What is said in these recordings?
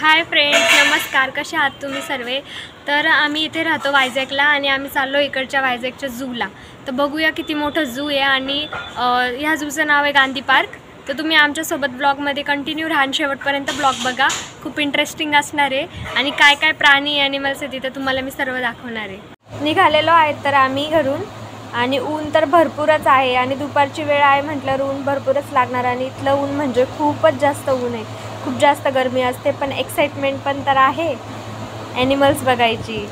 Hi friends, नमस्कार. कसे आहात तुम्ही सर्वे? तर आम्ही इथे राहतो वायझॅकला आणि आम्ही चाललो इकडच्या वायझॅकच्या झूला. तर बघूया किती मोठं झू आहे आणि ह्या झूचं नाव आहे गांधी पार्क. तर तुम्ही आमच्यासोबत ब्लॉगमध्ये कंटिन्यू राहा आणि शेवटपर्यंत ब्लॉग बघा. खूप इंटरेस्टिंग असणार आहे आणि काय काय प्राणी ॲनिमल्स आहेत तिथं तुम्हाला मी सर्व दाखवणार आहे. निघालेलो आहेत तर आम्ही घरून आणि ऊन तर भरपूरच आहे आणि दुपारची वेळ आहे म्हटल्यावर ऊन भरपूरच लागणार आणि इथलं ऊन म्हणजे खूपच जास्त ऊन आहे. खूप जास्त गरमी असते पण एक्साइटमेंट पण तर आहे ॲनिमल्स बघायची.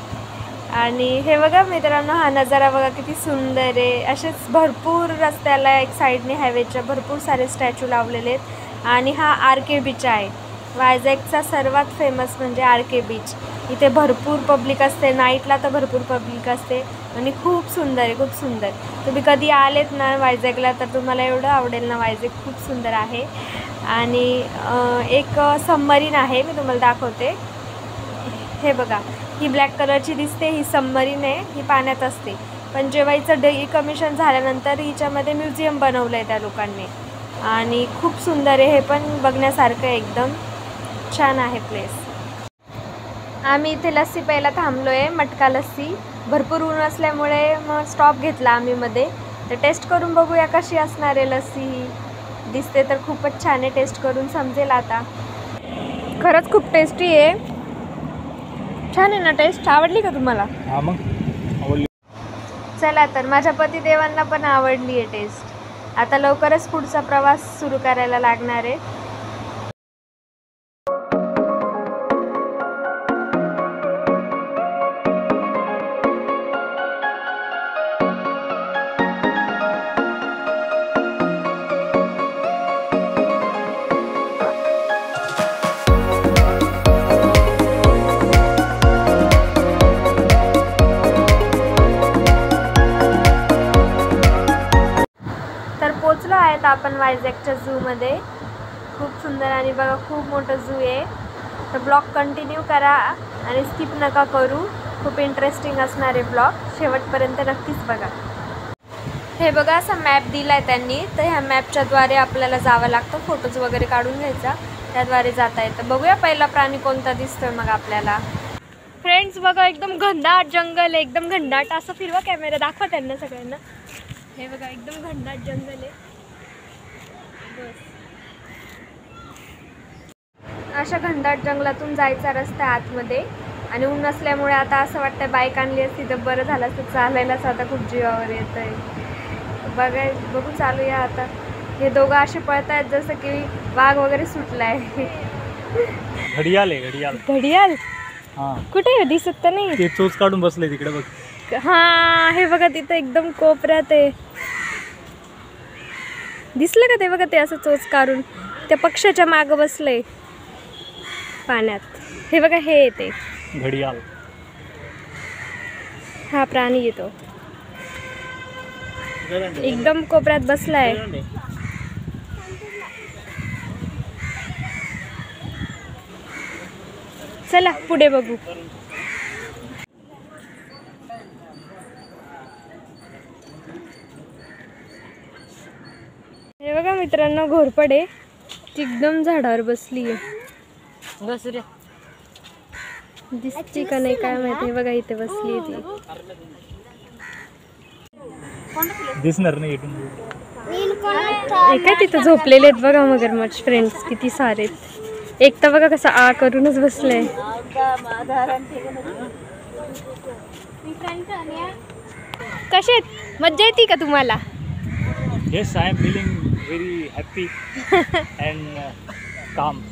आणि हे बघा मित्रांनो, हा नजारा बघा किती सुंदर आहे. असेच भरपूर रस्त्याला एक साईडने हायवेच्या भरपूर सारे स्टॅच्यू लावलेले आहेत. आणि हा आर.के. बीच आहे. वायझॅकचा सर्वात फेमस म्हणजे आर.के. बीच. इथे भरपूर पब्लिक असते, नाईटला तर भरपूर पब्लिक असते आणि खूप सुंदर आहे, खूप सुंदर. तुम्ही कधी आलेत ना वायझॅकला तर तुम्हाला एवढं आवडेल ना. वायझॅक खूप सुंदर आहे. आणि एक सबमरीन आहे, मी तुम्हाला दाखवते. हे बघा, ही ब्लॅक कलरची दिसते, ही सबमरीन आहे. ही पाण्यात असते पण जेव्हा हिचं डिकमिशन झाल्यानंतर हिच्यामध्ये म्युझियम बनवलं आहे त्या लोकांनी आणि खूप सुंदर आहे. हे पण बघण्यासारखं आहे, एकदम छान आहे प्लेस. आम्ही इथे लस्सी प्यायला थांबलो आहे, मटका लस्सी. भरपूर ऊन असल्यामुळे मग स्टॉप घेतला आम्ही मध्ये. तर टेस्ट करून बघूया कशी असणार आहे लस्सी. ही दिसते तर खूपच छान आहे, टेस्ट करून समजेल आता. खरंच खूप टेस्टी आहे, छान आहे ना. टेस्ट आवडली का तुम्हाला? हां, मग आवडली. चला तर, माझ्या पतिदेवांना पण आवडली आहे टेस्ट. आता लवकरच पुढचा प्रवास सुरू करायला लागणार आहे. तर पोचलो आहेत आपण वायझॅकच्या झूमध्ये. खूप सुंदर आणि बघा खूप मोठं झू आहे. तर ब्लॉग कंटिन्यू करा आणि स्किप नका करू. खूप इंटरेस्टिंग असणार आहे ब्लॉग, शेवटपर्यंत नक्कीच बघा. हे बघा, असा मॅप दिला आहे त्यांनी. तर ह्या मॅपच्याद्वारे आपल्याला जावं लागतं, फोटोज वगैरे काढून घ्यायचा, त्याद्वारे जाता येतं. बघूया पहिला प्राणी कोणता दिसतोय मग आपल्याला. फ्रेंड्स बघा, एकदम घनदाट जंगल आहे, एकदम घनदाट. असं फिरवा कॅमेरा, दाखवा त्यांना सगळ्यांना. हे बघा, एकदम घनदाट जंगल आहे. बस अशा घनदाट जंगलातून जायचा रस्ता आतमध्ये आणि ऊन नसल्यामुळे आता असं वाटतं बाईक आणली असती तर बरं झालं असतं. चालायलाच आता खूप जीवावर येत आहे. बघू चालूया आता. हे दोघं असे पळत आहेत जसं की वाघ वगैरे सुटलाय. घडियाल आहे, घडियाल. घडियाल? हां, कुठे दिसत तर नाही. ते चोच काढून बसले तिकडे बघ. हा, हे बघा तिथं एकदम कोपऱ्यात आहे. दिसलं का ते? बघा ते असं चोच काढून त्या पक्षाच्या मागं बसलंय पाण्यात. हे बघा, हे येते घडियाल. हा प्राणी येतो, एकदम कोपऱ्यात बसलाय. चला पुढे बघू. हे बघा मित्रांनो, घोरपडे ती एकदम झाडावर बसली आहे. दिसते का नाही काय माहिती. हे बघा, इथे बसली ती. दिसणार नाही इथून. काय तिथं झोपलेले आहेत बघा मगरमच्छ. फ्रेंड्स किती सारे. एक तर बघा कसं आ करूनच बसलंय. कसे मज्जा येते का तुम्हाला? Yes, I am feeling very happy and calm.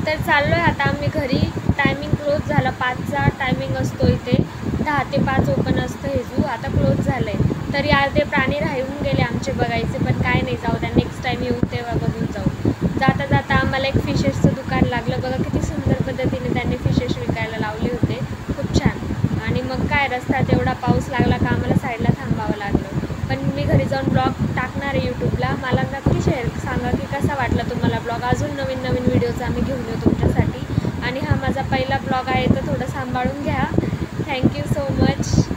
तर चाललो आहे आता आम्ही घरी. टायमिंग क्लोज झाला, 5चा टायमिंग असतो इथे, 10 ते 5 ओपन असतं हे झू. आता क्लोज झालं आहे. तरी अर्धे प्राणी राहून गेले आमचे बघायचे, पण काय नाही, जाऊ द्या, नेक्स्ट टाईम येऊ तेव्हा बघून जाऊ. जाता जाता आम्हाला एक फिशेसचं दुकान लागलं. बघा किती सुंदर पद्धतीने त्यांनी फिशेस विकायला लावले होते, खूप छान. आणि मग काय, रस्त्यात एवढा पाऊस लागला का आम्हाला साईडला थांबावं लागलं. पण मी घरी जाऊन ब्लॉग टाकणार आहे यूट्यूबला. मला नक्की शेअर सांगा की कसा वाटला तुम्हाला ब्लॉग. अजून नवीन नवीन व्हिडिओज आम्ही घेऊन येऊ तुमच्यासाठी. आणि हा माझा पहिला ब्लॉग आहे, तर थोडं सांभाळून घ्या. Thank you so much.